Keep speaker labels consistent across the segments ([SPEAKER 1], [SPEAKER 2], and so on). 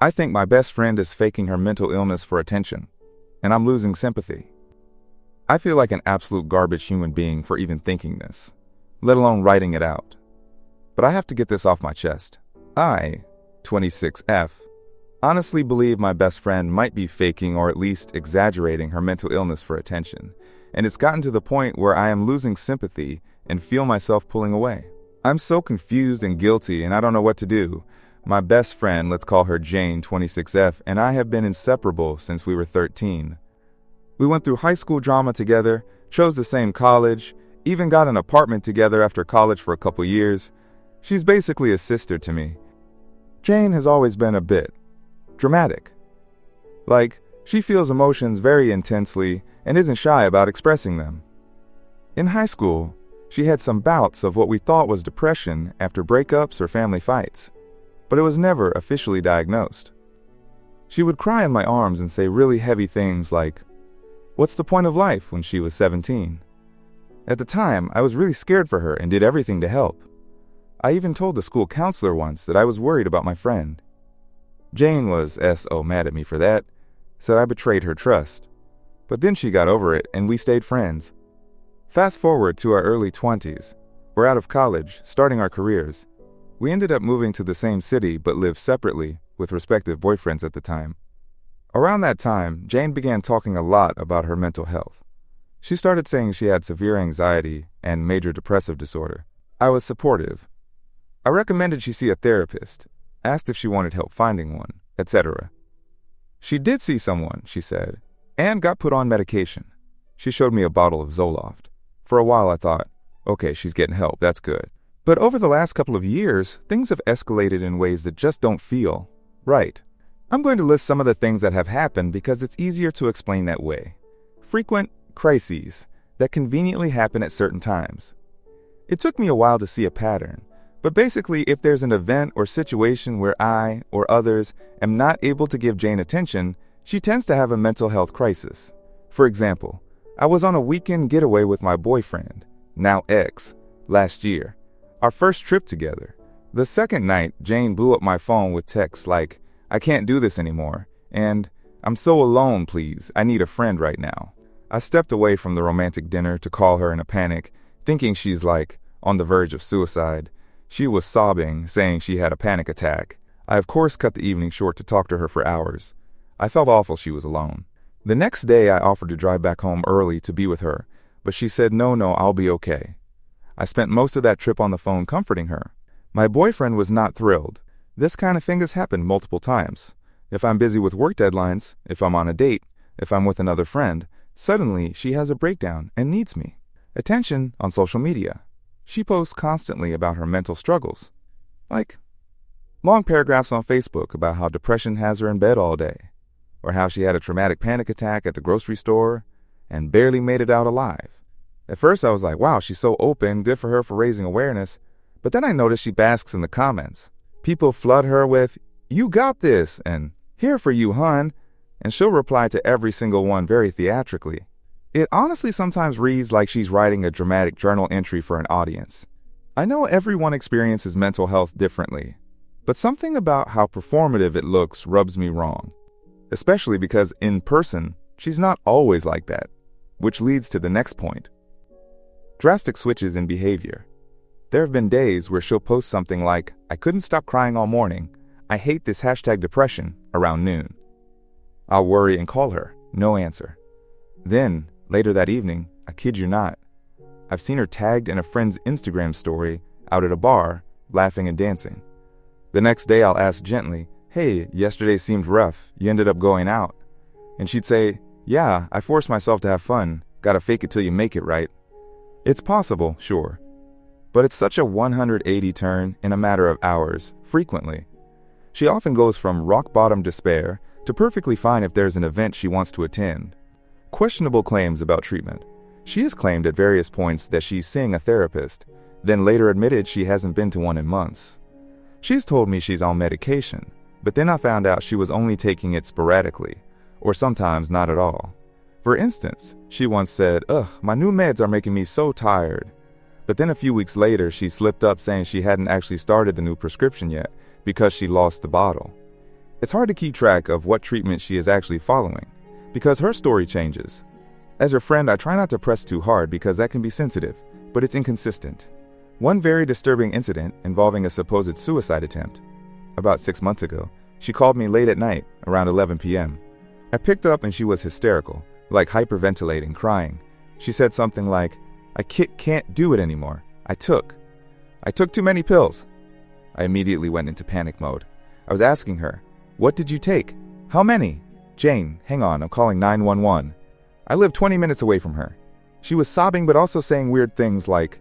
[SPEAKER 1] I think my best friend is faking her mental illness for attention, and I'm losing sympathy. I feel like an absolute garbage human being for even thinking this, let alone writing it out. But I have to get this off my chest. I, 26F, honestly believe my best friend might be faking or at least exaggerating her mental illness for attention, and it's gotten to the point where I am losing sympathy and feel myself pulling away. I'm so confused and guilty, and I don't know what to do. My best friend, let's call her Jane, 26F, and I have been inseparable since we were 13. We went through high school drama together, chose the same college, even got an apartment together after college for a couple years. She's basically a sister to me. Jane has always been a bit dramatic. Like, she feels emotions very intensely and isn't shy about expressing them. In high school, she had some bouts of what we thought was depression after breakups or family fights, but it was never officially diagnosed. She would cry in my arms and say really heavy things like, "What's the point of life?" when she was 17. At the time, I was really scared for her and did everything to help. I even told the school counselor once that I was worried about my friend. Jane was so mad at me for that, said I betrayed her trust. But then she got over it and we stayed friends. Fast forward to our early 20s. We're out of college, starting our careers. We ended up moving to the same city but lived separately with respective boyfriends at the time. Around that time, Jane began talking a lot about her mental health. She started saying she had severe anxiety and major depressive disorder. I was supportive. I recommended she see a therapist, asked if she wanted help finding one, etc. She did see someone, she said, and got put on medication. She showed me a bottle of Zoloft. For a while I thought, okay, she's getting help, that's good. But over the last couple of years, things have escalated in ways that just don't feel right. I'm going to list some of the things that have happened because it's easier to explain that way. Frequent crises that conveniently happen at certain times. It took me a while to see a pattern, but basically if there's an event or situation where I or others am not able to give Jane attention, she tends to have a mental health crisis. For example, I was on a weekend getaway with my boyfriend, now ex, last year. Our first trip together. The second night, Jane blew up my phone with texts like, "I can't do this anymore," and "I'm so alone, please, I need a friend right now." I stepped away from the romantic dinner to call her in a panic, thinking she's like, on the verge of suicide. She was sobbing, saying she had a panic attack. I of course cut the evening short to talk to her for hours. I felt awful she was alone. The next day I offered to drive back home early to be with her, but she said no, I'll be okay. I spent most of that trip on the phone comforting her. My boyfriend was not thrilled. This kind of thing has happened multiple times. If I'm busy with work deadlines, if I'm on a date, if I'm with another friend, suddenly she has a breakdown and needs me. Attention on social media. She posts constantly about her mental struggles. Like long paragraphs on Facebook about how depression has her in bed all day, or how she had a traumatic panic attack at the grocery store and barely made it out alive. At first I was like, wow, she's so open, good for her for raising awareness. But then I noticed she basks in the comments. People flood her with, "You got this," and "Here for you, hun," and she'll reply to every single one very theatrically. It honestly sometimes reads like she's writing a dramatic journal entry for an audience. I know everyone experiences mental health differently, but something about how performative it looks rubs me wrong. Especially because in person, she's not always like that, which leads to the next point. Drastic switches in behavior. There have been days where she'll post something like, "I couldn't stop crying all morning. I hate this #depression," around noon. I'll worry and call her. No answer. Then, later that evening, I kid you not, I've seen her tagged in a friend's Instagram story out at a bar, laughing and dancing. The next day I'll ask gently, "Hey, yesterday seemed rough. You ended up going out." And she'd say, "Yeah, I forced myself to have fun. Gotta fake it till you make it, right?" It's possible, sure. But it's such a 180 turn in a matter of hours, frequently. She often goes from rock-bottom despair to perfectly fine if there's an event she wants to attend. Questionable claims about treatment. She has claimed at various points that she's seeing a therapist, then later admitted she hasn't been to one in months. She's told me she's on medication, but then I found out she was only taking it sporadically, or sometimes not at all. For instance, she once said, "Ugh, my new meds are making me so tired." But then a few weeks later, she slipped up saying she hadn't actually started the new prescription yet because she lost the bottle. It's hard to keep track of what treatment she is actually following, because her story changes. As her friend, I try not to press too hard because that can be sensitive, but it's inconsistent. One very disturbing incident involving a supposed suicide attempt. About 6 months ago, she called me late at night, around 11 p.m. I picked up and she was hysterical, like hyperventilating, crying. She said something like, "I can't do it anymore. I took too many pills." I immediately went into panic mode. I was asking her, "What did you take? How many?" "Jane, hang on, I'm calling 911. I live 20 minutes away from her." She was sobbing but also saying weird things like,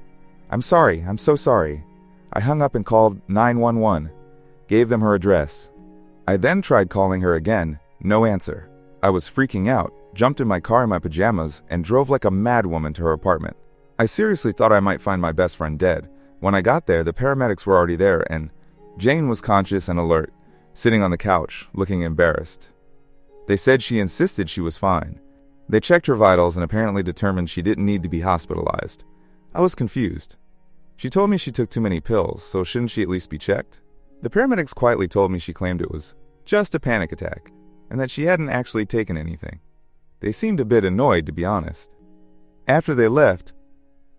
[SPEAKER 1] "I'm sorry, I'm so sorry." I hung up and called 911, gave them her address. I then tried calling her again, no answer. I was freaking out, jumped in my car in my pajamas, and drove like a madwoman to her apartment. I seriously thought I might find my best friend dead. When I got there, the paramedics were already there, and Jane was conscious and alert, sitting on the couch, looking embarrassed. They said she insisted she was fine. They checked her vitals and apparently determined she didn't need to be hospitalized. I was confused. She told me she took too many pills, so shouldn't she at least be checked? The paramedics quietly told me she claimed it was just a panic attack, and that she hadn't actually taken anything. They seemed a bit annoyed, to be honest. After they left,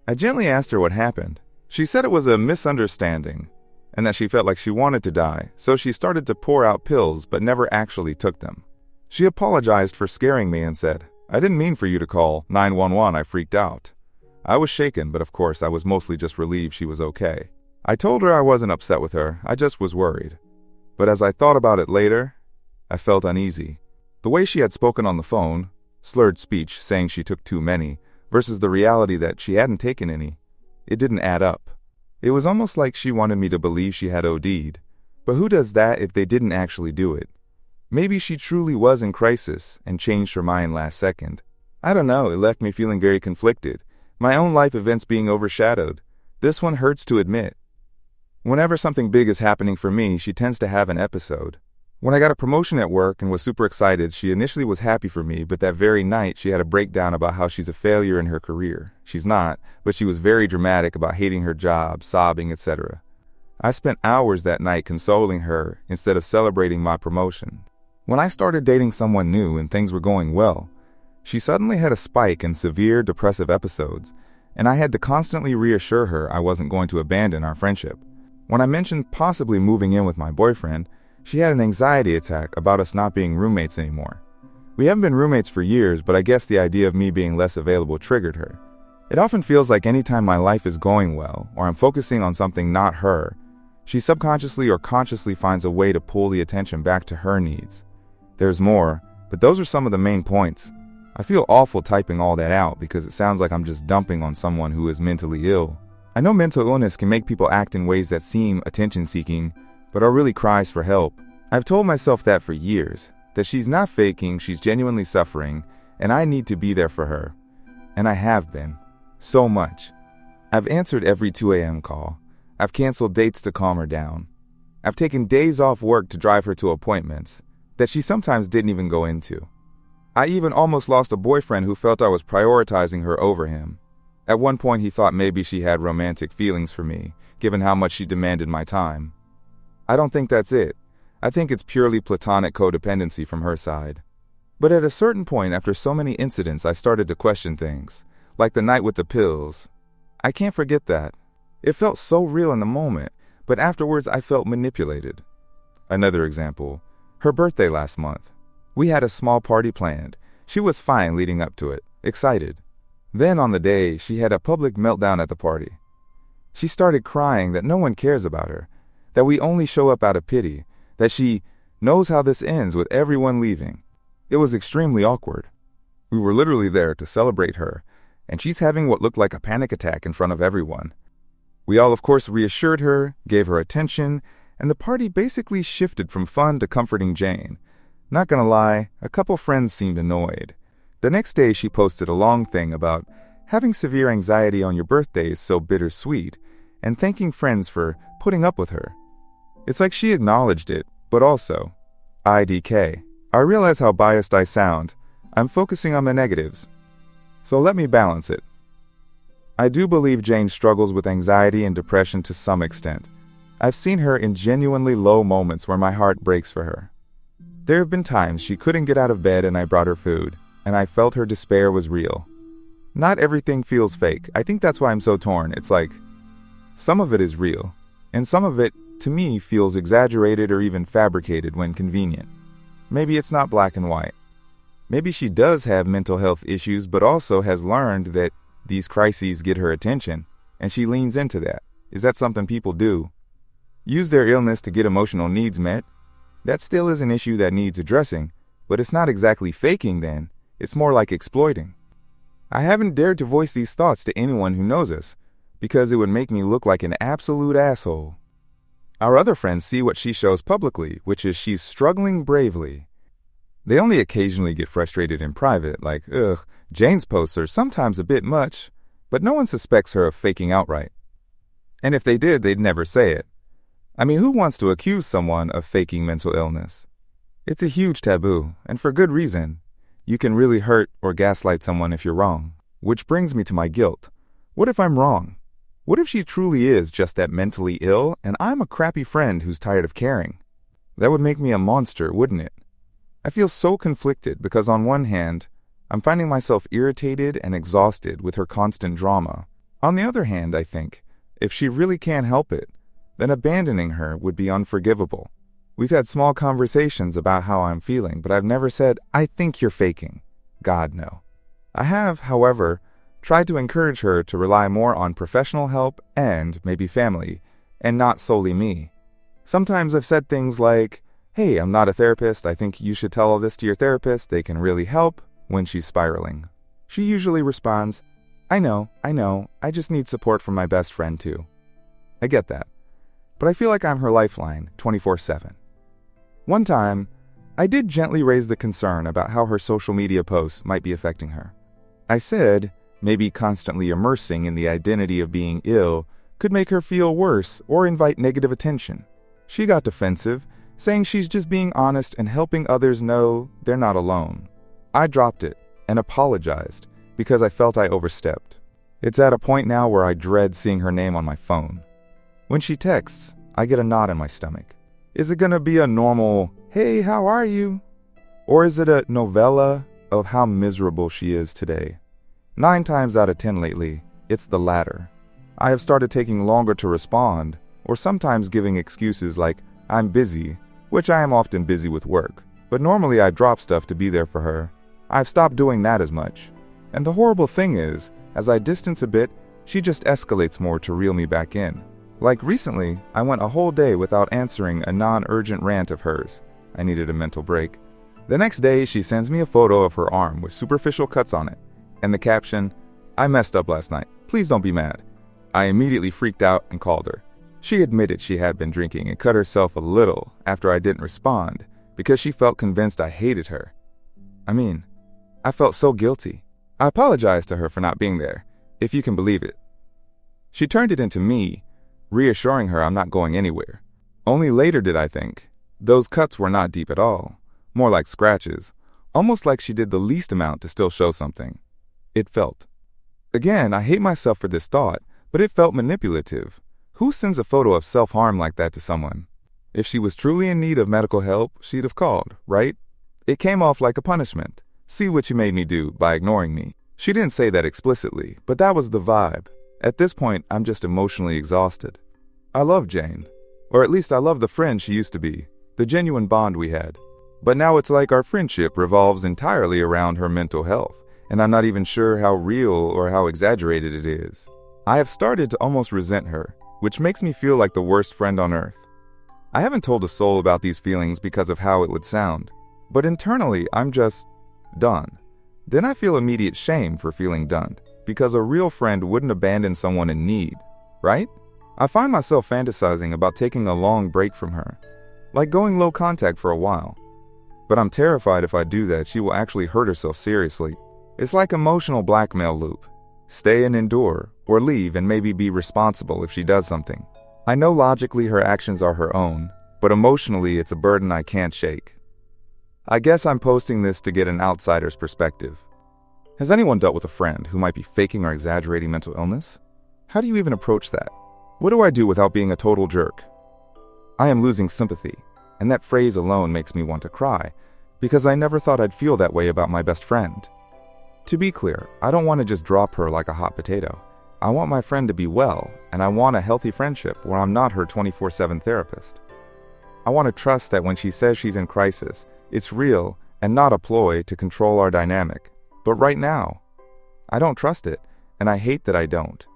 [SPEAKER 1] I gently asked her what happened. She said it was a misunderstanding, and that she felt like she wanted to die, so she started to pour out pills but never actually took them. She apologized for scaring me and said, "I didn't mean for you to call 911, I freaked out." I was shaken, but of course I was mostly just relieved she was okay. I told her I wasn't upset with her, I just was worried. But as I thought about it later, I felt uneasy. The way she had spoken on the phone, slurred speech saying she took too many, versus the reality that she hadn't taken any, it didn't add up. It was almost like she wanted me to believe she had OD'd. But who does that if they didn't actually do it? Maybe she truly was in crisis and changed her mind last second. I don't know, it left me feeling very conflicted. My own life events being overshadowed. This one hurts to admit. Whenever something big is happening for me, she tends to have an episode. When I got a promotion at work and was super excited, she initially was happy for me, but that very night she had a breakdown about how she's a failure in her career. She's not, but she was very dramatic about hating her job, sobbing, etc. I spent hours that night consoling her instead of celebrating my promotion. When I started dating someone new and things were going well, she suddenly had a spike in severe depressive episodes, and I had to constantly reassure her I wasn't going to abandon our friendship. When I mentioned possibly moving in with my boyfriend, she had an anxiety attack about us not being roommates anymore. We haven't been roommates for years, but I guess the idea of me being less available triggered her. It often feels like anytime my life is going well, or I'm focusing on something not her, she subconsciously or consciously finds a way to pull the attention back to her needs. There's more, but those are some of the main points. I feel awful typing all that out because it sounds like I'm just dumping on someone who is mentally ill. I know mental illness can make people act in ways that seem attention-seeking, but are really cries for help. I've told myself that for years, that she's not faking, she's genuinely suffering, and I need to be there for her. And I have been. So much. I've answered every 2 a.m. call. I've canceled dates to calm her down. I've taken days off work to drive her to appointments that she sometimes didn't even go into. I even almost lost a boyfriend who felt I was prioritizing her over him. At one point he thought maybe she had romantic feelings for me, given how much she demanded my time. I don't think that's it. I think it's purely platonic codependency from her side. But at a certain point after so many incidents I started to question things, like the night with the pills. I can't forget that. It felt so real in the moment, but afterwards I felt manipulated. Another example, her birthday last month. We had a small party planned. She was fine leading up to it, excited. Then on the day, she had a public meltdown at the party. She started crying that no one cares about her, that we only show up out of pity, that she knows how this ends with everyone leaving. It was extremely awkward. We were literally there to celebrate her, and she's having what looked like a panic attack in front of everyone. We all, of course, reassured her, gave her attention, and the party basically shifted from fun to comforting Jane. Not gonna lie, a couple friends seemed annoyed. The next day she posted a long thing about having severe anxiety on your birthday is so bittersweet, and thanking friends for putting up with her. It's like she acknowledged it, but also, IDK. I realize how biased I sound. I'm focusing on the negatives. So let me balance it. I do believe Jane struggles with anxiety and depression to some extent. I've seen her in genuinely low moments where my heart breaks for her. There have been times she couldn't get out of bed and I brought her food, and I felt her despair was real. Not everything feels fake. I think that's why I'm so torn. It's like, some of it is real, and some of it, to me, feels exaggerated or even fabricated when convenient. Maybe it's not black and white. Maybe she does have mental health issues, but also has learned that these crises get her attention, and she leans into that. Is that something people do? Use their illness to get emotional needs met? That still is an issue that needs addressing, but it's not exactly faking then. It's more like exploiting. I haven't dared to voice these thoughts to anyone who knows us, because it would make me look like an absolute asshole. Our other friends see what she shows publicly, which is she's struggling bravely. They only occasionally get frustrated in private, like, ugh, Jane's posts are sometimes a bit much, but no one suspects her of faking outright. And if they did, they'd never say it. I mean, who wants to accuse someone of faking mental illness? It's a huge taboo, and for good reason. You can really hurt or gaslight someone if you're wrong. Which brings me to my guilt. What if I'm wrong? What if she truly is just that mentally ill, and I'm a crappy friend who's tired of caring? That would make me a monster, wouldn't it? I feel so conflicted because on one hand, I'm finding myself irritated and exhausted with her constant drama. On the other hand, I think, if she really can't help it, then abandoning her would be unforgivable. We've had small conversations about how I'm feeling, but I've never said, I think you're faking. God, no. I have, however, tried to encourage her to rely more on professional help and maybe family, and not solely me. Sometimes I've said things like, hey, I'm not a therapist, I think you should tell all this to your therapist, they can really help, when she's spiraling. She usually responds, I know, I just need support from my best friend too. I get that, but I feel like I'm her lifeline 24/7. One time, I did gently raise the concern about how her social media posts might be affecting her. I said, maybe constantly immersing in the identity of being ill could make her feel worse or invite negative attention. She got defensive, saying she's just being honest and helping others know they're not alone. I dropped it and apologized because I felt I overstepped. It's at a point now where I dread seeing her name on my phone. When she texts, I get a knot in my stomach. Is it gonna be a normal, hey, how are you? Or is it a novella of how miserable she is today? 9 times out of 10 lately, it's the latter. I have started taking longer to respond, or sometimes giving excuses like, I'm busy, which I am often busy with work, but normally I drop stuff to be there for her. I've stopped doing that as much. And the horrible thing is, as I distance a bit, she just escalates more to reel me back in. Like recently, I went a whole day without answering a non-urgent rant of hers. I needed a mental break. The next day, she sends me a photo of her arm with superficial cuts on it, and the caption, I messed up last night. Please don't be mad. I immediately freaked out and called her. She admitted she had been drinking and cut herself a little after I didn't respond because she felt convinced I hated her. I felt so guilty. I apologized to her for not being there, if you can believe it. She turned it into me, reassuring her I'm not going anywhere. Only later did I think, those cuts were not deep at all, more like scratches, almost like she did the least amount to still show something. It felt. Again, I hate myself for this thought, but it felt manipulative. Who sends a photo of self-harm like that to someone? If she was truly in need of medical help, she'd have called, right? It came off like a punishment. See what you made me do by ignoring me. She didn't say that explicitly, but that was the vibe. At this point, I'm just emotionally exhausted. I love Jane. Or at least I love the friend she used to be, the genuine bond we had. But now it's like our friendship revolves entirely around her mental health, and I'm not even sure how real or how exaggerated it is. I have started to almost resent her, which makes me feel like the worst friend on earth. I haven't told a soul about these feelings because of how it would sound, but internally I'm just done. Then I feel immediate shame for feeling done, because a real friend wouldn't abandon someone in need, right? I find myself fantasizing about taking a long break from her, like going low contact for a while. But I'm terrified if I do that, she will actually hurt herself seriously. It's like emotional blackmail loop. Stay and endure, or leave and maybe be responsible if she does something. I know logically her actions are her own, but emotionally it's a burden I can't shake. I guess I'm posting this to get an outsider's perspective. Has anyone dealt with a friend who might be faking or exaggerating mental illness? How do you even approach that? What do I do without being a total jerk? I am losing sympathy, and that phrase alone makes me want to cry, because I never thought I'd feel that way about my best friend. To be clear, I don't want to just drop her like a hot potato. I want my friend to be well, and I want a healthy friendship where I'm not her 24/7 therapist. I want to trust that when she says she's in crisis, it's real and not a ploy to control our dynamic. But right now, I don't trust it, and I hate that I don't.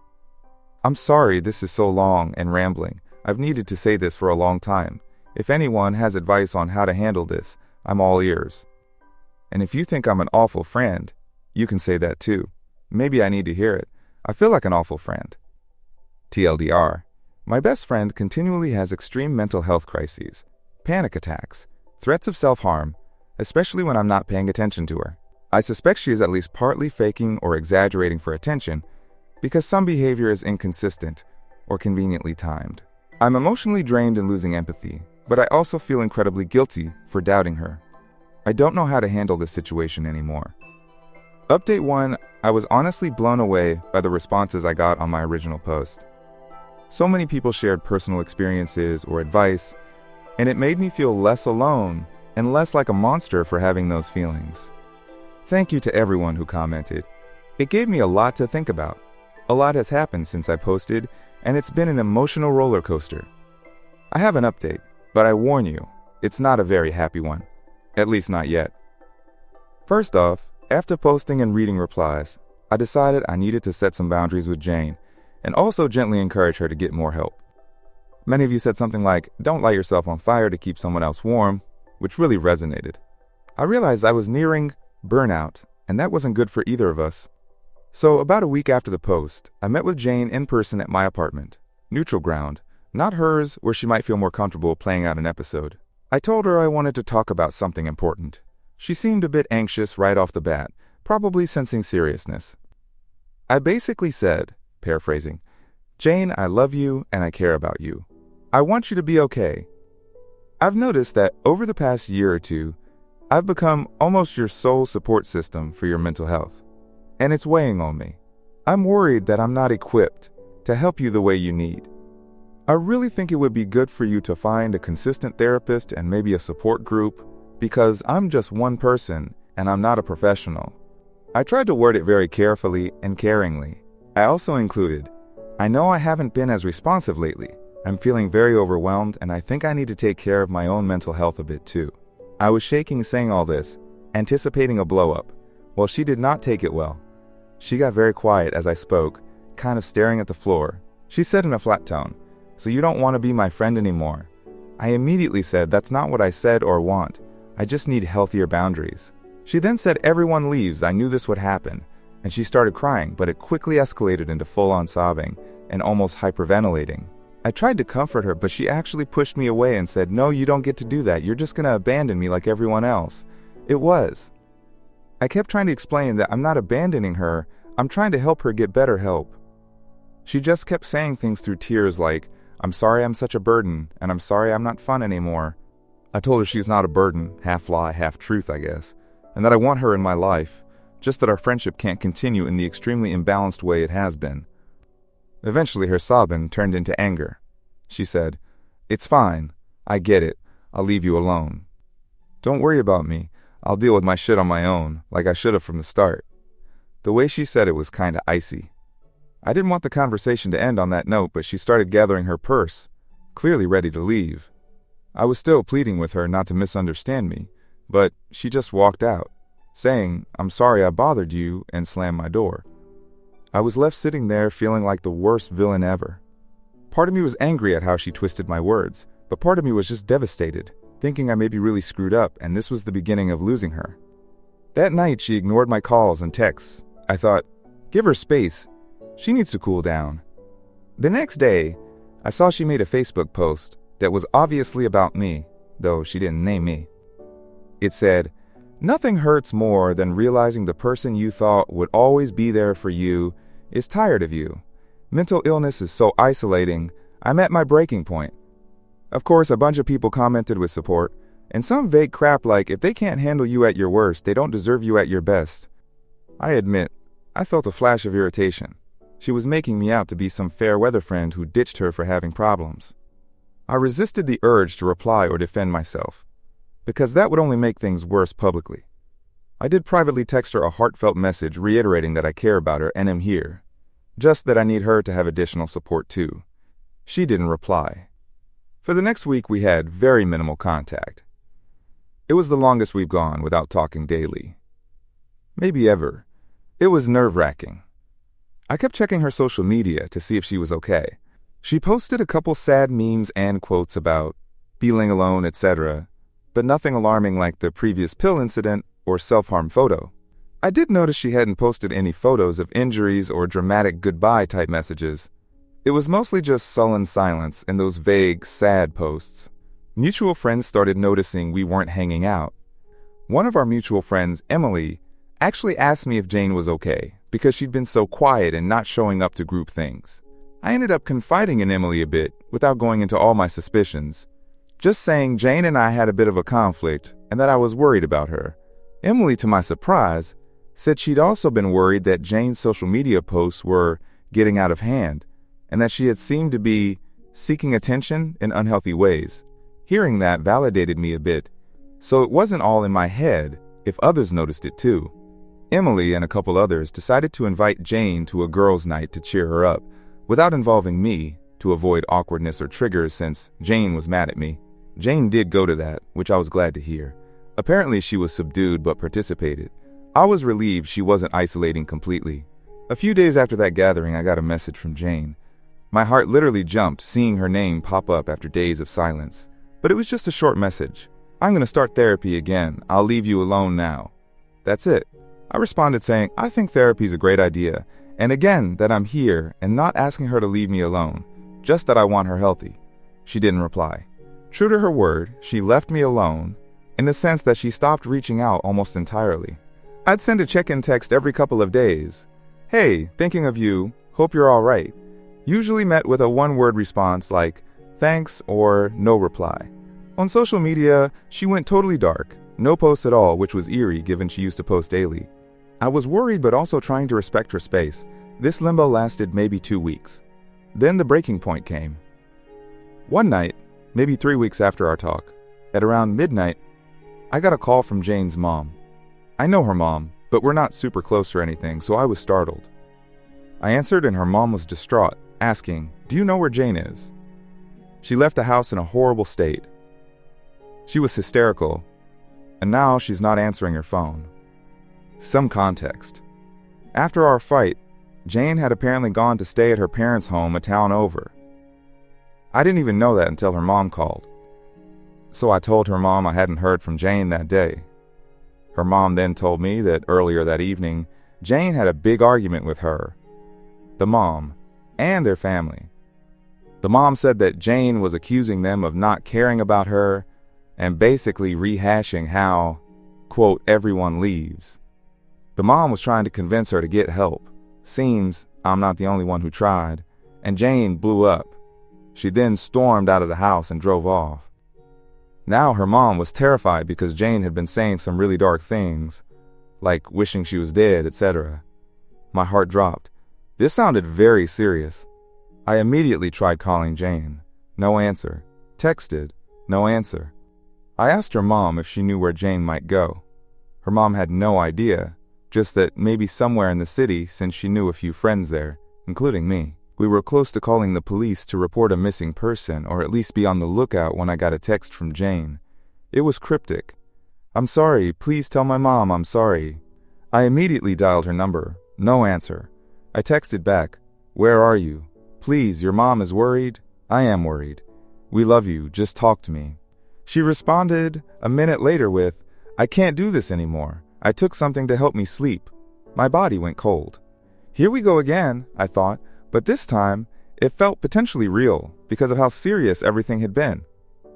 [SPEAKER 1] I'm sorry this is so long and rambling. I've needed to say this for a long time. If anyone has advice on how to handle this, I'm all ears. And if you think I'm an awful friend, you can say that too. Maybe I need to hear it. I feel like an awful friend. TLDR, my best friend continually has extreme mental health crises, panic attacks, threats of self-harm, especially when I'm not paying attention to her. I suspect she is at least partly faking or exaggerating for attention because some behavior is inconsistent or conveniently timed. I'm emotionally drained and losing empathy, but I also feel incredibly guilty for doubting her. I don't know how to handle this situation anymore. Update 1, I was honestly blown away by the responses I got on my original post. So many people shared personal experiences or advice, and it made me feel less alone and less like a monster for having those feelings. Thank you to everyone who commented. It gave me a lot to think about. A lot has happened since I posted, and it's been an emotional roller coaster. I have an update, but I warn you, it's not a very happy one. At least not yet. First off, after posting and reading replies, I decided I needed to set some boundaries with Jane and also gently encourage her to get more help. Many of you said something like, "Don't light yourself on fire to keep someone else warm," which really resonated. I realized I was nearing burnout, and that wasn't good for either of us. So about a week after the post, I met with Jane in person at my apartment, neutral ground, not hers where she might feel more comfortable playing out an episode. I told her I wanted to talk about something important. She seemed a bit anxious right off the bat, probably sensing seriousness. I basically said, paraphrasing, "Jane, I love you and I care about you. I want you to be okay. I've noticed that over the past year or two, I've become almost your sole support system for your mental health, and it's weighing on me. I'm worried that I'm not equipped to help you the way you need. I really think it would be good for you to find a consistent therapist and maybe a support group, because I'm just one person and I'm not a professional." I tried to word it very carefully and caringly. I also included, "I know I haven't been as responsive lately. I'm feeling very overwhelmed and I think I need to take care of my own mental health a bit too." I was shaking saying all this, anticipating a blow-up. Well, she did not take it well. She got very quiet as I spoke, kind of staring at the floor. She said in a flat tone, "So you don't want to be my friend anymore?" I immediately said, "That's not what I said or want. I just need healthier boundaries." She then said, "Everyone leaves. I knew this would happen." And she started crying, but it quickly escalated into full-on sobbing and almost hyperventilating. I tried to comfort her, but she actually pushed me away and said, "No, you don't get to do that. You're just going to abandon me like everyone else." It was. I kept trying to explain that I'm not abandoning her. I'm trying to help her get better help. She just kept saying things through tears like, "I'm sorry I'm such a burden, and I'm sorry I'm not fun anymore." I told her she's not a burden, half lie, half truth, I guess, and that I want her in my life, just that our friendship can't continue in the extremely imbalanced way it has been. Eventually her sobbing turned into anger. She said, "It's fine. I get it. I'll leave you alone. Don't worry about me. I'll deal with my shit on my own, like I should have from the start." The way she said it was kinda icy. I didn't want the conversation to end on that note, but she started gathering her purse, clearly ready to leave. I was still pleading with her not to misunderstand me, but she just walked out, saying, "I'm sorry I bothered you," and slammed my door. I was left sitting there feeling like the worst villain ever. Part of me was angry at how she twisted my words, but part of me was just devastated, thinking I may be really screwed up and this was the beginning of losing her. That night she ignored my calls and texts. I thought, give her space. She needs to cool down. The next day, I saw she made a Facebook post that was obviously about me, though she didn't name me. It said, "Nothing hurts more than realizing the person you thought would always be there for you is tired of you. Mental illness is so isolating. I'm at my breaking point." Of course, a bunch of people commented with support, and some vague crap like, if they can't handle you at your worst, they don't deserve you at your best. I admit, I felt a flash of irritation. She was making me out to be some fair-weather friend who ditched her for having problems. I resisted the urge to reply or defend myself, because that would only make things worse publicly. I did privately text her a heartfelt message reiterating that I care about her and am here, just that I need her to have additional support too. She didn't reply. For the next week, we had very minimal contact. It was the longest we've gone without talking daily. Maybe ever. It was nerve-wracking. I kept checking her social media to see if she was okay. She posted a couple sad memes and quotes about feeling alone, etc., but nothing alarming like the previous pill incident or self-harm photo. I did notice she hadn't posted any photos of injuries or dramatic goodbye-type messages. It was mostly just sullen silence and those vague, sad posts. Mutual friends started noticing we weren't hanging out. One of our mutual friends, Emily, actually asked me if Jane was okay because she'd been so quiet and not showing up to group things. I ended up confiding in Emily a bit without going into all my suspicions, just saying Jane and I had a bit of a conflict and that I was worried about her. Emily, to my surprise, said she'd also been worried that Jane's social media posts were getting out of hand and that she had seemed to be seeking attention in unhealthy ways. Hearing that validated me a bit, so it wasn't all in my head if others noticed it too. Emily and a couple others decided to invite Jane to a girls' night to cheer her up, without involving me, to avoid awkwardness or triggers since Jane was mad at me. Jane did go to that, which I was glad to hear. Apparently she was subdued but participated. I was relieved she wasn't isolating completely. A few days after that gathering, I got a message from Jane. My heart literally jumped seeing her name pop up after days of silence. But it was just a short message. I'm going to start therapy again. I'll leave you alone now. That's it. I responded saying, I think therapy's a great idea, and again that I'm here and not asking her to leave me alone, just that I want her healthy. She didn't reply. True to her word, she left me alone, in the sense that she stopped reaching out almost entirely. I'd send a check-in text every couple of days. Hey, thinking of you, hope you're all right. Usually met with a one-word response like, thanks or no reply. On social media, she went totally dark, no posts at all, which was eerie given she used to post daily. I was worried but also trying to respect her space. This limbo lasted maybe 2 weeks. Then the breaking point came. One night, maybe 3 weeks after our talk, at around midnight, I got a call from Jane's mom. I know her mom, but we're not super close or anything, so I was startled. I answered and her mom was distraught, asking, do you know where Jane is? She left the house in a horrible state. She was hysterical, and now she's not answering her phone. Some context. After our fight, Jane had apparently gone to stay at her parents' home a town over. I didn't even know that until her mom called. So I told her mom I hadn't heard from Jane that day. Her mom then told me that earlier that evening, Jane had a big argument with her, the mom, and their family. The mom said that Jane was accusing them of not caring about her and basically rehashing how, quote, everyone leaves. The mom was trying to convince her to get help. Seems I'm not the only one who tried, and Jane blew up. She then stormed out of the house and drove off. Now her mom was terrified because Jane had been saying some really dark things, like wishing she was dead, etc. My heart dropped. This sounded very serious. I immediately tried calling Jane. No answer. Texted. No answer. I asked her mom if she knew where Jane might go. Her mom had no idea, just that maybe somewhere in the city since she knew a few friends there, including me. We were close to calling the police to report a missing person or at least be on the lookout when I got a text from Jane. It was cryptic. I'm sorry, please tell my mom I'm sorry. I immediately dialed her number. No answer. I texted back, where are you? Please, your mom is worried? I am worried. We love you, just talk to me. She responded a minute later with, I can't do this anymore. I took something to help me sleep. My body went cold. Here we go again, I thought, but this time it felt potentially real because of how serious everything had been.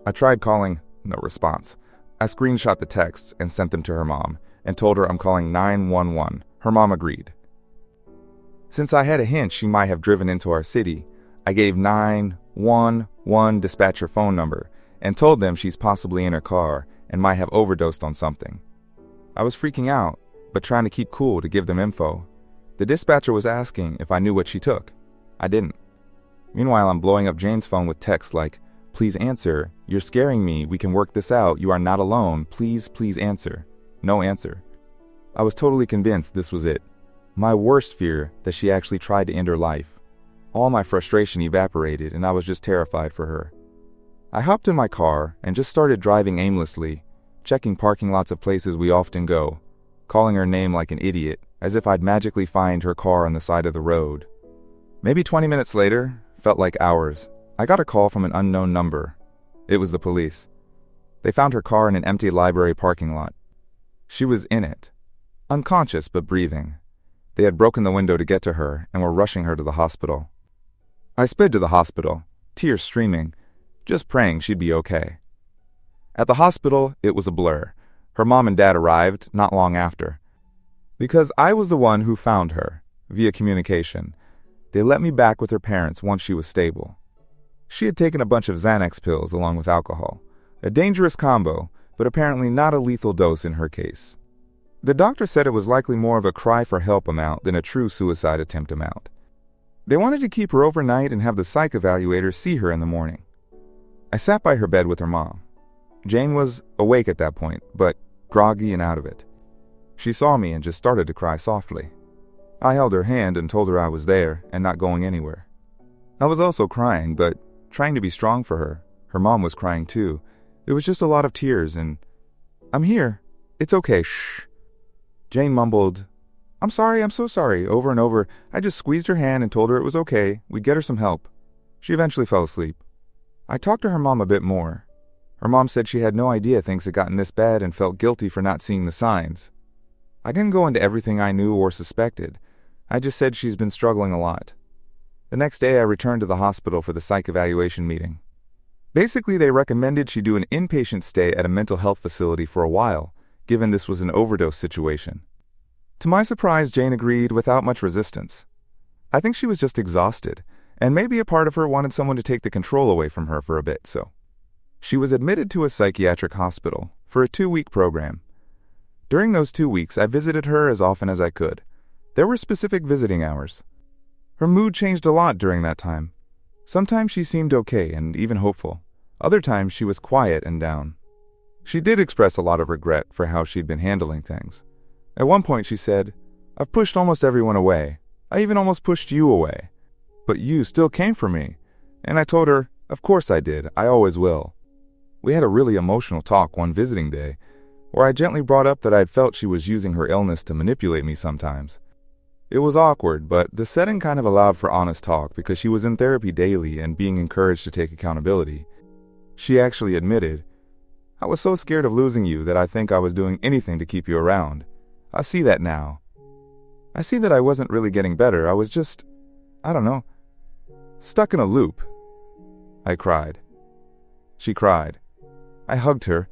[SPEAKER 1] I tried calling, no response. I screenshot the texts and sent them to her mom and told her I'm calling 911. Her mom agreed. Since I had a hint she might have driven into our city, I gave 911 dispatcher phone number and told them she's possibly in her car and might have overdosed on something. I was freaking out, but trying to keep cool to give them info. The dispatcher was asking if I knew what she took. I didn't. Meanwhile, I'm blowing up Jane's phone with texts like, Please answer. You're scaring me. We can work this out. You are not alone. Please, please answer. No answer. I was totally convinced this was it. My worst fear, that she actually tried to end her life. All my frustration evaporated, and I was just terrified for her. I hopped in my car and just started driving aimlessly, checking parking lots of places we often go, calling her name like an idiot, as if I'd magically find her car on the side of the road. Maybe 20 minutes later, felt like hours, I got a call from an unknown number. It was the police. They found her car in an empty library parking lot. She was in it, unconscious but breathing. They had broken the window to get to her and were rushing her to the hospital. I sped to the hospital, tears streaming, just praying she'd be okay. At the hospital, it was a blur. Her mom and dad arrived not long after. Because I was the one who found her, via communication, they let me back with her parents once she was stable. She had taken a bunch of Xanax pills along with alcohol, a dangerous combo, but apparently not a lethal dose in her case. The doctor said it was likely more of a cry for help amount than a true suicide attempt amount. They wanted to keep her overnight and have the psych evaluator see her in the morning. I sat by her bed with her mom. Jane was awake at that point, but groggy and out of it. She saw me and just started to cry softly. I held her hand and told her I was there and not going anywhere. I was also crying, but trying to be strong for her. Her mom was crying too. It was just a lot of tears and, "I'm here. It's okay, shh." Jane mumbled, "I'm sorry, I'm so sorry," over and over. I just squeezed her hand and told her it was okay, we'd get her some help. She eventually fell asleep. I talked to her mom a bit more. Her mom said she had no idea things had gotten this bad and felt guilty for not seeing the signs. I didn't go into everything I knew or suspected. I just said she's been struggling a lot. The next day I returned to the hospital for the psych evaluation meeting. Basically, they recommended she do an inpatient stay at a mental health facility for a while, given this was an overdose situation. To my surprise, Jane agreed without much resistance. I think she was just exhausted, and maybe a part of her wanted someone to take the control away from her for a bit, so she was admitted to a psychiatric hospital for a 2-week program. During those 2 weeks, I visited her as often as I could. There were specific visiting hours. Her mood changed a lot during that time. Sometimes she seemed okay and even hopeful. Other times she was quiet and down. She did express a lot of regret for how she'd been handling things. At one point she said, "I've pushed almost everyone away. I even almost pushed you away. But you still came for me." And I told her, "Of course I did. I always will." We had a really emotional talk one visiting day, where I gently brought up that I'd felt she was using her illness to manipulate me sometimes. It was awkward, but the setting kind of allowed for honest talk because she was in therapy daily and being encouraged to take accountability. She actually admitted, "I was so scared of losing you that I think I was doing anything to keep you around. I see that now. I see that I wasn't really getting better. I was just, I don't know, stuck in a loop." I cried. She cried. I hugged her,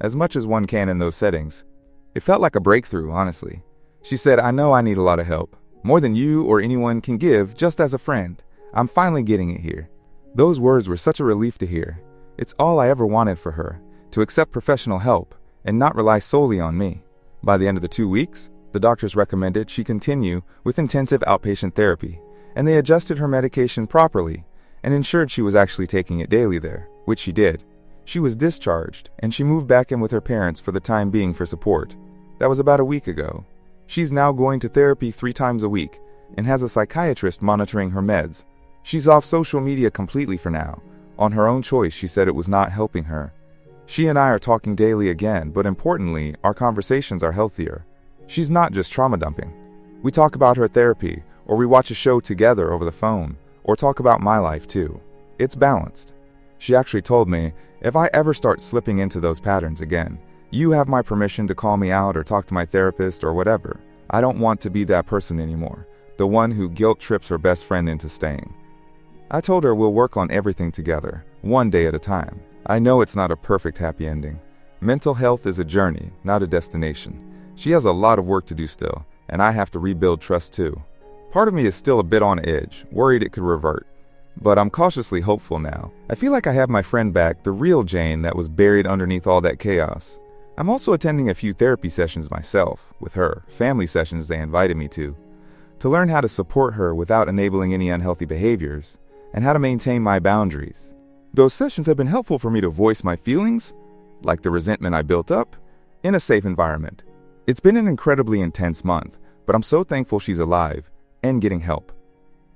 [SPEAKER 1] as much as one can in those settings. It felt like a breakthrough, honestly. She said, "I know I need a lot of help, more than you or anyone can give just as a friend. I'm finally getting it here." Those words were such a relief to hear. It's all I ever wanted for her, to accept professional help and not rely solely on me. By the end of the 2 weeks, the doctors recommended she continue with intensive outpatient therapy, and they adjusted her medication properly and ensured she was actually taking it daily there, which she did. She was discharged, and she moved back in with her parents for the time being for support. That was about a week ago. She's now going to therapy 3 times a week and has a psychiatrist monitoring her meds. She's off social media completely for now. On her own choice, she said it was not helping her. She and I are talking daily again, but importantly, our conversations are healthier. She's not just trauma dumping. We talk about her therapy, or we watch a show together over the phone, or talk about my life too. It's balanced. She actually told me, "If I ever start slipping into those patterns again, you have my permission to call me out or talk to my therapist or whatever. I don't want to be that person anymore, the one who guilt trips her best friend into staying." I told her we'll work on everything together, one day at a time. I know it's not a perfect happy ending. Mental health is a journey, not a destination. She has a lot of work to do still, and I have to rebuild trust too. Part of me is still a bit on edge, worried it could revert. But I'm cautiously hopeful now. I feel like I have my friend back, the real Jane that was buried underneath all that chaos. I'm also attending a few therapy sessions myself, with her, family sessions they invited me to learn how to support her without enabling any unhealthy behaviors, and how to maintain my boundaries. Those sessions have been helpful for me to voice my feelings, like the resentment I built up, in a safe environment. It's been an incredibly intense month, but I'm so thankful she's alive and getting help.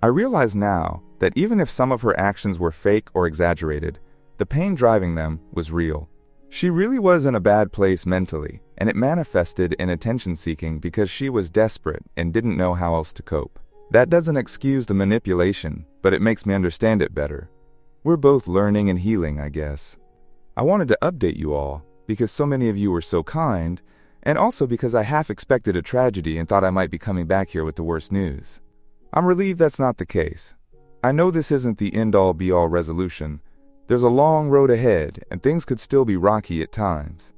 [SPEAKER 1] I realize now that even if some of her actions were fake or exaggerated, the pain driving them was real. She really was in a bad place mentally, and it manifested in attention-seeking because she was desperate and didn't know how else to cope. That doesn't excuse the manipulation, but it makes me understand it better. We're both learning and healing, I guess. I wanted to update you all because so many of you were so kind, and also because I half expected a tragedy and thought I might be coming back here with the worst news. I'm relieved that's not the case. I know this isn't the end-all be-all resolution. There's a long road ahead, and things could still be rocky at times.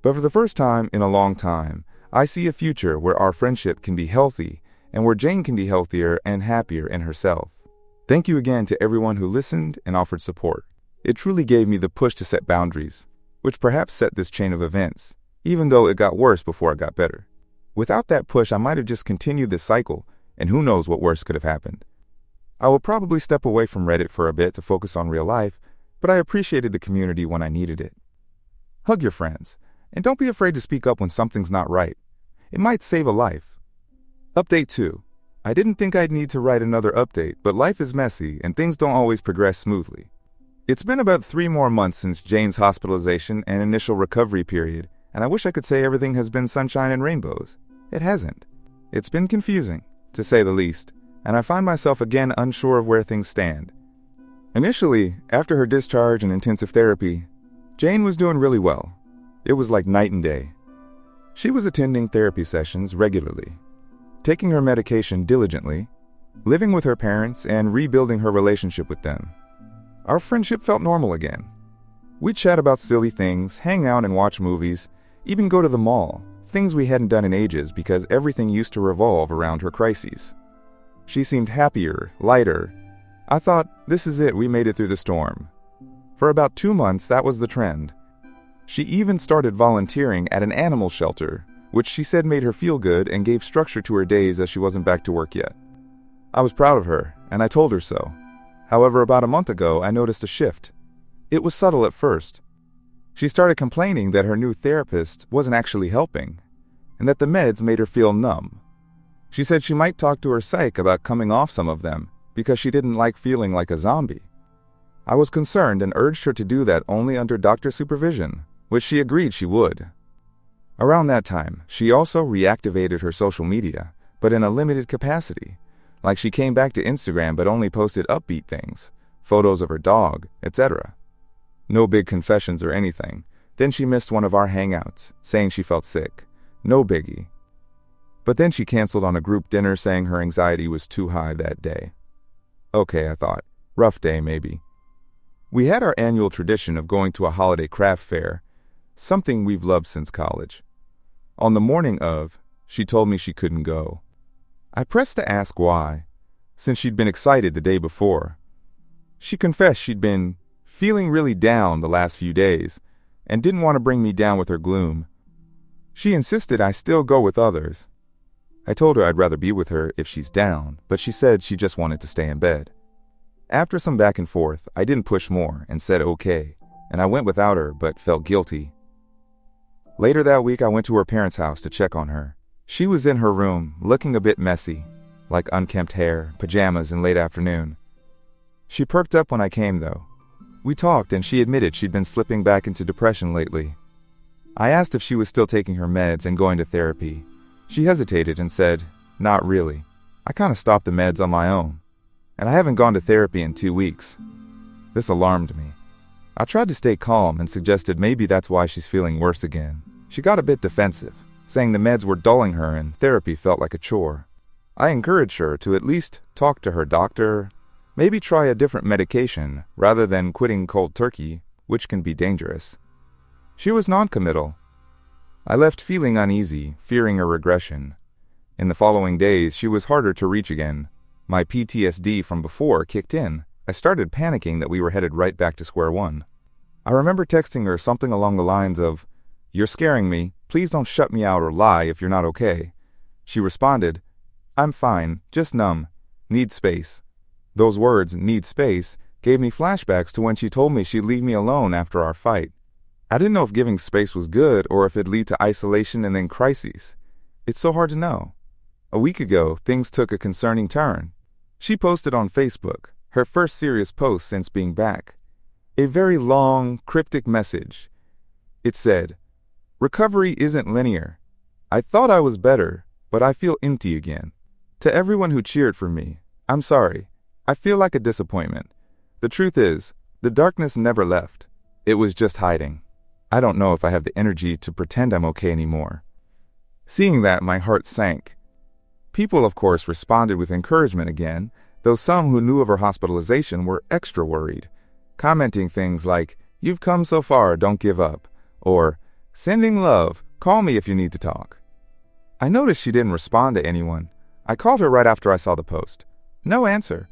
[SPEAKER 1] But for the first time in a long time, I see a future where our friendship can be healthy and where Jane can be healthier and happier in herself. Thank you again to everyone who listened and offered support. It truly gave me the push to set boundaries, which perhaps set this chain of events, even though it got worse before it got better. Without that push, I might have just continued this cycle, and who knows what worse could have happened. I will probably step away from Reddit for a bit to focus on real life, but I appreciated the community when I needed it. Hug your friends, and don't be afraid to speak up when something's not right. It might save a life. Update 2. I didn't think I'd need to write another update, but life is messy and things don't always progress smoothly. It's been about 3 more months since Jane's hospitalization and initial recovery period, and I wish I could say everything has been sunshine and rainbows. It hasn't. It's been confusing, to say the least, and I find myself again unsure of where things stand. Initially, after her discharge and intensive therapy, Jane was doing really well. It was like night and day. She was attending therapy sessions regularly, taking her medication diligently, living with her parents, and rebuilding her relationship with them. Our friendship felt normal again. We'd chat about silly things, hang out and watch movies, even go to the mall, things we hadn't done in ages because everything used to revolve around her crises. She seemed happier, lighter. I thought, this is it, we made it through the storm. For about 2 months, that was the trend. She even started volunteering at an animal shelter, which she said made her feel good and gave structure to her days as she wasn't back to work yet. I was proud of her, and I told her so. However, about a month ago, I noticed a shift. It was subtle at first. She started complaining that her new therapist wasn't actually helping, and that the meds made her feel numb. She said she might talk to her psych about coming off some of them, because she didn't like feeling like a zombie. I was concerned and urged her to do that only under doctor supervision, which she agreed she would. Around that time, she also reactivated her social media, but in a limited capacity. Like she came back to Instagram but only posted upbeat things, photos of her dog, etc. No big confessions or anything. Then she missed one of our hangouts, saying she felt sick. No biggie. But then she canceled on a group dinner saying her anxiety was too high that day. Okay, I thought. Rough day, maybe. We had our annual tradition of going to a holiday craft fair, something we've loved since college. On the morning of, she told me she couldn't go. I pressed to ask why, since she'd been excited the day before. She confessed she'd been feeling really down the last few days and didn't want to bring me down with her gloom. She insisted I still go with others. I told her I'd rather be with her if she's down, but she said she just wanted to stay in bed. After some back and forth, I didn't push more and said okay, and I went without her but felt guilty. Later that week, I went to her parents' house to check on her. She was in her room, looking a bit messy, like unkempt hair, pajamas, and late afternoon. She perked up when I came, though. We talked, and she admitted she'd been slipping back into depression lately. I asked if she was still taking her meds and going to therapy. She hesitated and said, not really. I kind of stopped the meds on my own, and I haven't gone to therapy in 2 weeks. This alarmed me. I tried to stay calm and suggested maybe that's why she's feeling worse again. She got a bit defensive, saying the meds were dulling her and therapy felt like a chore. I encouraged her to at least talk to her doctor, maybe try a different medication rather than quitting cold turkey, which can be dangerous. She was non-committal. I left feeling uneasy, fearing a regression. In the following days, she was harder to reach again. My PTSD from before kicked in. I started panicking that we were headed right back to square one. I remember texting her something along the lines of, "You're scaring me. Please don't shut me out or lie if you're not okay." She responded, "I'm fine, just numb. Need space." Those words, "need space," gave me flashbacks to when she told me she'd leave me alone after our fight. I didn't know if giving space was good or if it'd lead to isolation and then crises. It's so hard to know. A week ago, things took a concerning turn. She posted on Facebook, her first serious post since being back. A very long, cryptic message. It said, "Recovery isn't linear. I thought I was better, but I feel empty again. To everyone who cheered for me, I'm sorry. I feel like a disappointment. The truth is, the darkness never left. It was just hiding. I don't know if I have the energy to pretend I'm okay anymore." Seeing that, my heart sank. People, of course, responded with encouragement again, though some who knew of her hospitalization were extra worried, commenting things like, "You've come so far, don't give up," or "Sending love, call me if you need to talk." I noticed she didn't respond to anyone. I called her right after I saw the post. No answer.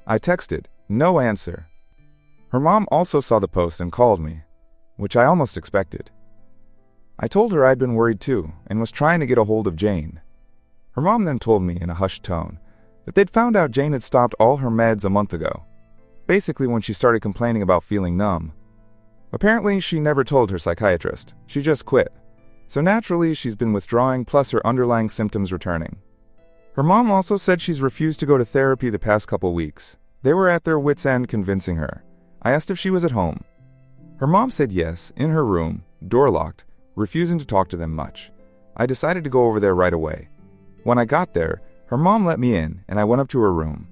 [SPEAKER 1] I texted, no answer. Her mom also saw the post and called me, which I almost expected. I told her I'd been worried too and was trying to get a hold of Jane. Her mom then told me in a hushed tone that they'd found out Jane had stopped all her meds a month ago, basically when she started complaining about feeling numb. Apparently, she never told her psychiatrist. She just quit. So naturally, she's been withdrawing plus her underlying symptoms returning. Her mom also said she's refused to go to therapy the past couple weeks. They were at their wits' end convincing her. I asked if she was at home. Her mom said yes, in her room, door locked, refusing to talk to them much. I decided to go over there right away. When I got there, her mom let me in and I went up to her room.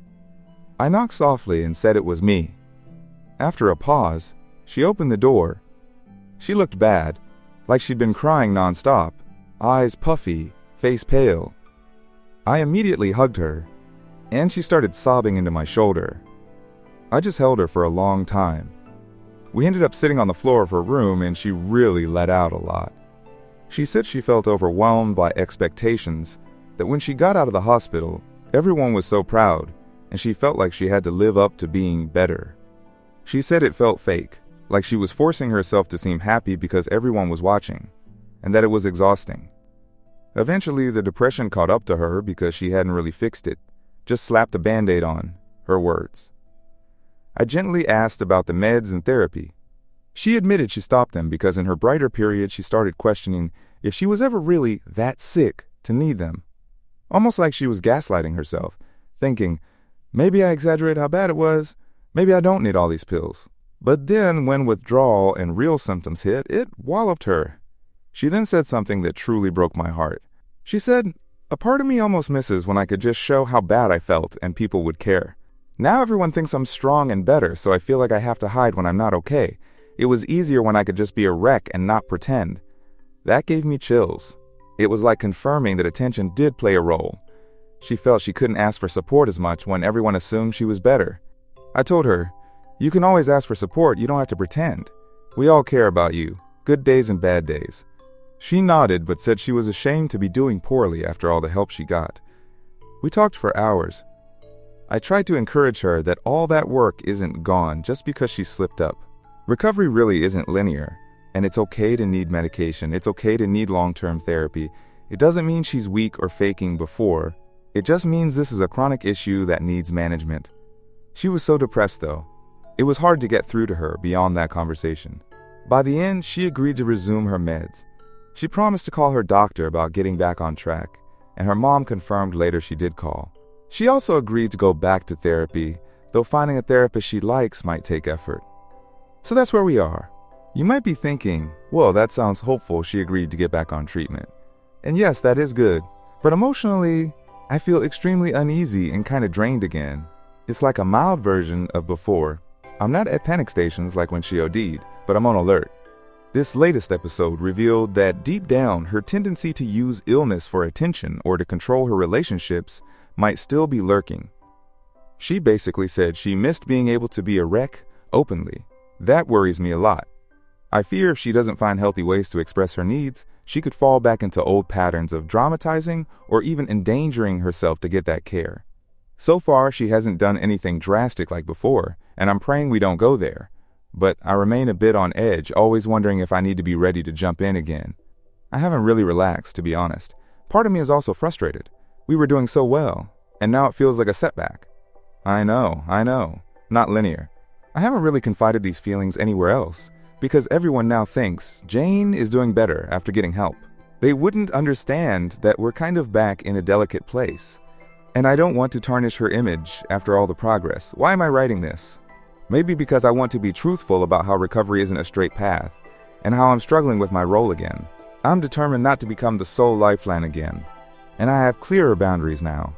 [SPEAKER 1] I knocked softly and said it was me. After a pause, she opened the door. She looked bad, like she'd been crying nonstop, eyes puffy, face pale. I immediately hugged her, and she started sobbing into my shoulder. I just held her for a long time. We ended up sitting on the floor of her room and she really let out a lot. She said she felt overwhelmed by expectations, that when she got out of the hospital, everyone was so proud, and she felt like she had to live up to being better. She said it felt fake, like she was forcing herself to seem happy because everyone was watching, and that it was exhausting. Eventually, the depression caught up to her because she hadn't really fixed it, just slapped a Band-Aid on, her words. I gently asked about the meds and therapy. She admitted she stopped them because in her brighter period she started questioning if she was ever really that sick to need them. Almost like she was gaslighting herself, thinking, maybe I exaggerate how bad it was, maybe I don't need all these pills. But then when withdrawal and real symptoms hit, it walloped her. She then said something that truly broke my heart. She said, "A part of me almost misses when I could just show how bad I felt and people would care. Now everyone thinks I'm strong and better, so I feel like I have to hide when I'm not okay. It was easier when I could just be a wreck and not pretend." That gave me chills. It was like confirming that attention did play a role. She felt she couldn't ask for support as much when everyone assumed she was better. I told her, "You can always ask for support, you don't have to pretend. We all care about you, good days and bad days." She nodded but said she was ashamed to be doing poorly after all the help she got. We talked for hours. I tried to encourage her that all that work isn't gone just because she slipped up. Recovery really isn't linear, and it's okay to need medication. It's okay to need long-term therapy. It doesn't mean she's weak or faking before. It just means this is a chronic issue that needs management. She was so depressed though. It was hard to get through to her beyond that conversation. By the end, she agreed to resume her meds. She promised to call her doctor about getting back on track, and her mom confirmed later she did call. She also agreed to go back to therapy, though finding a therapist she likes might take effort. So that's where we are. You might be thinking, well, that sounds hopeful she agreed to get back on treatment. And yes, that is good, but emotionally, I feel extremely uneasy and kind of drained again. It's like a mild version of before. I'm not at panic stations like when she OD'd, but I'm on alert. This latest episode revealed that deep down, her tendency to use illness for attention or to control her relationships might still be lurking. She basically said she missed being able to be a wreck openly. That worries me a lot. I fear if she doesn't find healthy ways to express her needs, she could fall back into old patterns of dramatizing or even endangering herself to get that care. So far, she hasn't done anything drastic like before, and I'm praying we don't go there. But I remain a bit on edge, always wondering if I need to be ready to jump in again. I haven't really relaxed, to be honest. Part of me is also frustrated. We were doing so well, and now it feels like a setback. I know, not linear. I haven't really confided these feelings anywhere else, because everyone now thinks Jane is doing better after getting help. They wouldn't understand that we're kind of back in a delicate place. And I don't want to tarnish her image after all the progress. Why am I writing this? Maybe because I want to be truthful about how recovery isn't a straight path, and how I'm struggling with my role again. I'm determined not to become the sole lifeline again, and I have clearer boundaries now.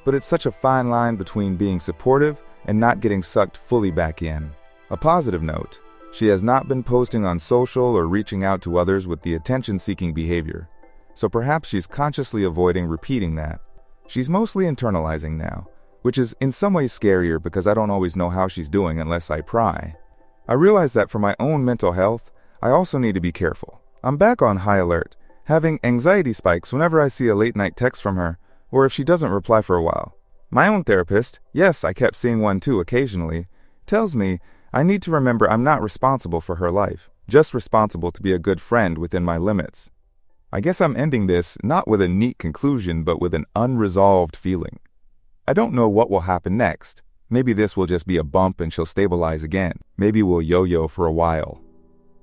[SPEAKER 1] But it's such a fine line between being supportive and not getting sucked fully back in. A positive note, she has not been posting on social or reaching out to others with the attention-seeking behavior, so perhaps she's consciously avoiding repeating that. She's mostly internalizing now, which is in some ways scarier because I don't always know how she's doing unless I pry. I realize that for my own mental health, I also need to be careful. I'm back on high alert, having anxiety spikes whenever I see a late-night text from her, or if she doesn't reply for a while. My own therapist, yes, I kept seeing one too occasionally, tells me I need to remember I'm not responsible for her life, just responsible to be a good friend within my limits. I guess I'm ending this not with a neat conclusion, but with an unresolved feeling. I don't know what will happen next. Maybe this will just be a bump and she'll stabilize again. Maybe we'll yo-yo for a while.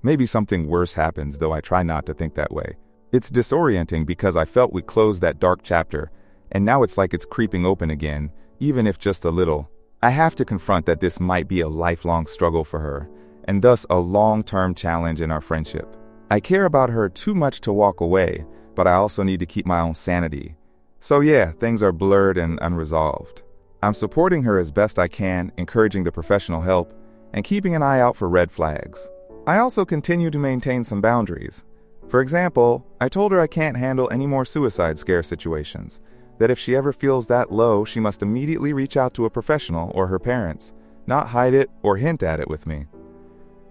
[SPEAKER 1] Maybe something worse happens, though I try not to think that way. It's disorienting because I felt we closed that dark chapter, and now it's like it's creeping open again, even if just a little. I have to confront that this might be a lifelong struggle for her, and thus a long-term challenge in our friendship. I care about her too much to walk away, but I also need to keep my own sanity. So yeah, things are blurred and unresolved. I'm supporting her as best I can, encouraging the professional help, and keeping an eye out for red flags. I also continue to maintain some boundaries. For example, I told her I can't handle any more suicide scare situations, that if she ever feels that low, she must immediately reach out to a professional or her parents, not hide it or hint at it with me.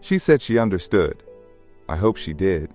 [SPEAKER 1] She said she understood. I hope she did.